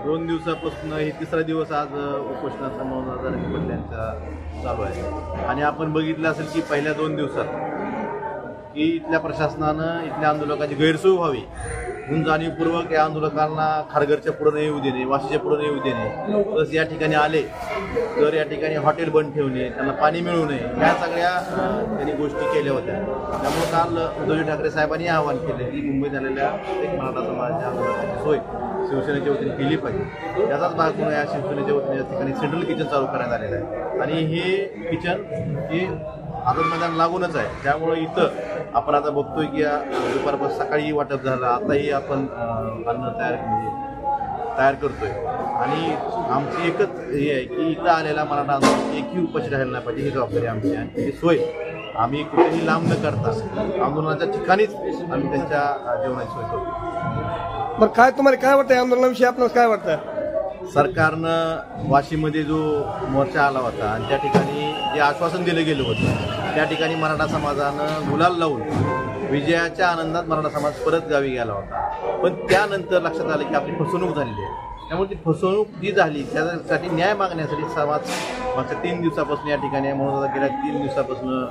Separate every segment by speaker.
Speaker 1: दोन दिवसापासून हे तिसरा दिवस आज उपोषणाचा मनोज पडल्यांचा चालू आहे आणि आपण बघितलं असेल की पहिल्या 2 दिवसात की इथल्या प्रशासनानं इथल्या आंदोलकांची गैरसोय व्हावी म्हणून जाणीवपूर्वक या आंदोलकांना खारघरच्या पुढे नाही येऊ देणे, वाशीच्या पुढे नाही येऊ देणे, प्लस या ठिकाणी आले तर या ठिकाणी हॉटेल बंद ठेवणे, त्यांना पाणी मिळू नये, ह्या सगळ्या त्यांनी गोष्टी केल्या होत्या. त्यामुळे काल उद्धव ठाकरे साहेबांनी आवाहन केले की मुंबईत आलेल्या एक मराठा समाजाच्या आंदोलकांची सोय शिवसेनेच्या वतीने केली पाहिजे. याचाच भाग म्हणून या शिवसेनेच्या वतीने या ठिकाणी सेंट्रल किचन चालू करण्यात आलेलं आहे आणि हे किचन हे आझाद मैदान लागूनच आहे. त्यामुळे इथं आपण आता बघतोय की दुपारपासून सकाळी वाटप झालं, आताही आपण अन्न तयार करतोय आणि आमची एकच हे आहे की इथं आलेला मराठा आंदोलन एकही उपाशी राहायला नाही पाहिजे, ही जबाबदारी आमची आहे. ही सोय आम्ही कुठेही लांब न करता आंदोलनाच्या ठिकाणीच आम्ही त्यांच्या जेवणाची सोय करतो.
Speaker 2: मग काय तुम्हाला काय वाटतं आंदोलनाविषयी, आपल्याला काय वाटतं?
Speaker 1: सरकारनं वाशीमध्ये जो मोर्चा आला होता आणि त्या ठिकाणी जे आश्वासन दिलं गेलं होतं त्या ठिकाणी मराठा समाजानं गुलाल लावून विजयाच्या आनंदात मराठा समाज परत गावी गेला होता. पण त्यानंतर लक्षात आलं की आपली फसवणूक झालेली आहे. त्यामुळे ती फसवणूक जी झाली त्यासाठी न्याय मागण्यासाठी समाज मागच्या 3 दिवसापासून या ठिकाणी म्हणून गेल्या 3 दिवसापासून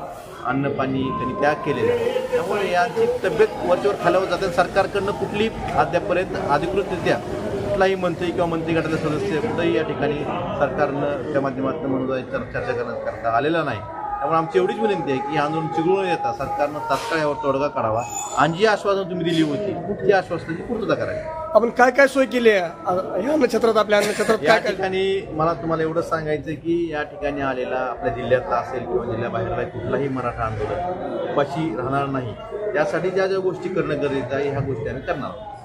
Speaker 1: अन्न पाणी त्यांनी त्याग केलेला आहे. त्यामुळे याची तब्येत वरच्यावर खालावत जाते. सरकारकडनं कुठली अद्यापर्यंत अधिकृतरित्या कुठलाही मंत्री किंवा मंत्री गटाचे सदस्य कुठेही या ठिकाणी सरकारनं त्या माध्यमातून म्हणून चर्चा करता आलेला नाही. त्यामुळे आमची एवढीच विनंती आहे की आंदोलन चिघळून येता सरकारनं तात्काळ यावर तोडगा काढावा आणि जी आश्वासन तुम्ही दिली होती ती आश्वासनाची पूर्तता करावी.
Speaker 2: आपण काय काय सोय केली आहे या अन्नछत्रात, आपल्या अन्नछत्रात?
Speaker 1: या ठिकाणी मला तुम्हाला एवढंच सांगायचं की या ठिकाणी आलेला आपल्या जिल्ह्यातला असेल किंवा जिल्ह्याबाहेरला कुठलाही मराठा आंदोलन उपाशी राहणार नाही. त्यासाठी ज्या ज्या गोष्टी करणं गरजेचं आहे ह्या गोष्टी आम्ही करणार आहोत.